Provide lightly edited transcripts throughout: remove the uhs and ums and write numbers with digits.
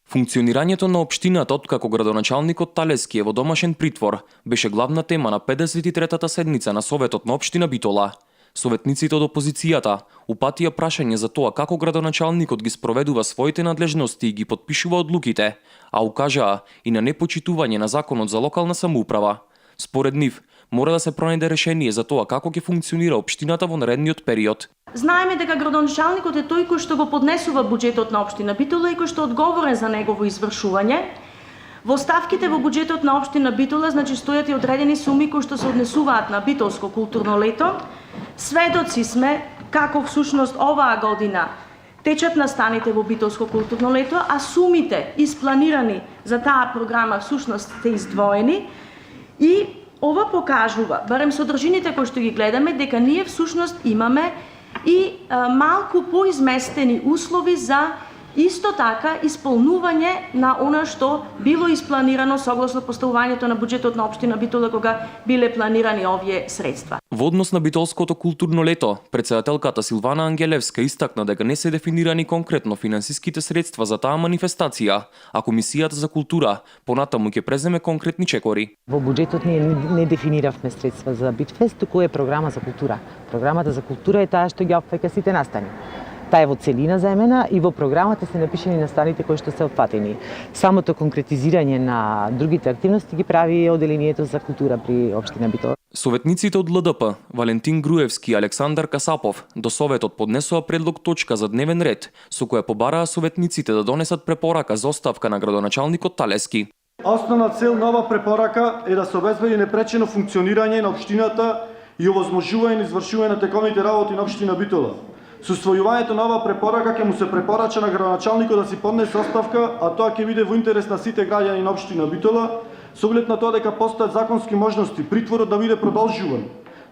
Функционирањето на општината откако градоначалникот Талески е во домашен притвор беше главна тема на 53-та седница на Советот на општина Битола. Советниците од опозицијата упатија прашање за тоа како градоначалникот ги спроведува своите надлежности и ги потпишува одлуките, а укажаа и на непочитување на законот за локална самоуправа. Според нив, мора да се пронајде решение за тоа како ќе функционира општината во наредниот период. Знаеме дека градоначалникот е тој кој што го поднесува буџетот на општина Битола и кој што е одговорен за негово извршување. Во ставките во буџетот на општина Битола стојат и одредени суми кои што се однесуваат на битолско културно лето. Сведоци сме како всушност оваа година течат настаните во битолско културно лето, а сумите испланирани за таа програма всушност се издвоени и ова покажува, барем содржините кои што ги гледаме, дека ние всушност имаме и малку поизместени услови за исто така исполнување на она што било испланирано согласно поставувањето на буџетот на општина Битола кога биле планирани овие средства. Во однос на битолското културно лето, претседателката Силвана Ангелевска истакна дека не се дефинирани конкретно финансиските средства за таа манифестација, а Комисијата за култура понатаму ќе преземе конкретни чекори. Во буџетот ние не дефиниравме средства за Битфест, туку е програма за култура. Програмата за култура е таа што ги опфаќа сите настани. Таа е во целина заемена и во програмата се напишани настаните кои што се опфатени. Самото конкретизирање на другите активности ги прави Оделението за култура при општина Битола. Советниците од ЛДП, Валентин Груевски и Александар Касапов, до Советот поднесоа предлог точка за дневен ред, со која побараа советниците да донесат препорака за оставка на градоначалникот Талески. Основна цел на оваа препорака е да се обезбеди непречено функционирање на општината и овозможување на извршување на тековните работи на општина Битола. Со усвојувањето на оваа препорака ќе му се препорача на градоначалникот да си поднесе оставка, а тоа ќе биде во интерес на сите граѓани на општина Битола, со оглед на тоа дека постојат законски можности притворот да биде продолжуван.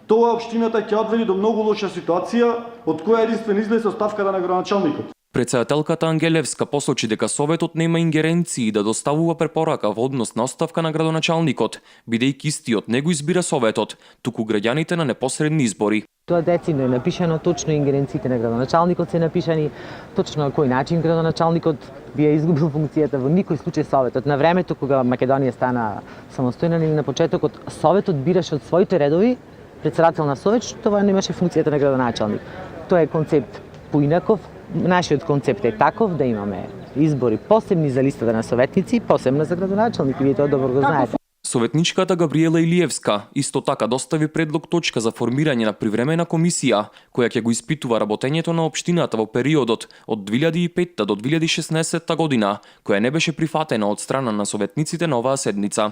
Тоа општината ќе одведе до многу лоша ситуација, од која единствен излез оставката на градоначалникот. Претседателката Ангелевска посочи дека Советот нема ингеренции да доставува препорака во однос на оставка на градоначалникот, бидејќи истиот не го избира Советот, туку граѓаните на непосредни избори. Тоа децидно е напишано, точно ингеренциите на градоначалникот се напишани, точно на кој начин градоначалникот би изгубил функцијата во никој случај Советот. На времето кога Македонија стана самостојна или на почетокот, Советот бираше од своите редови претседател на Совет, што тоа немаше функцијата на градоначалник. Тоа е концепт поинаков. Нашиот концепт е таков да имаме избори посебни за листата на советници, посебна за градоначалник, и вие тоа добро го знаете. Советничката Габриела Илиевска исто така достави предлог точка за формирање на привремена комисија која ќе го испитува работењето на општината во периодот од 2005 до 2016 година, која не беше прифатена од страна на советниците на оваа седница.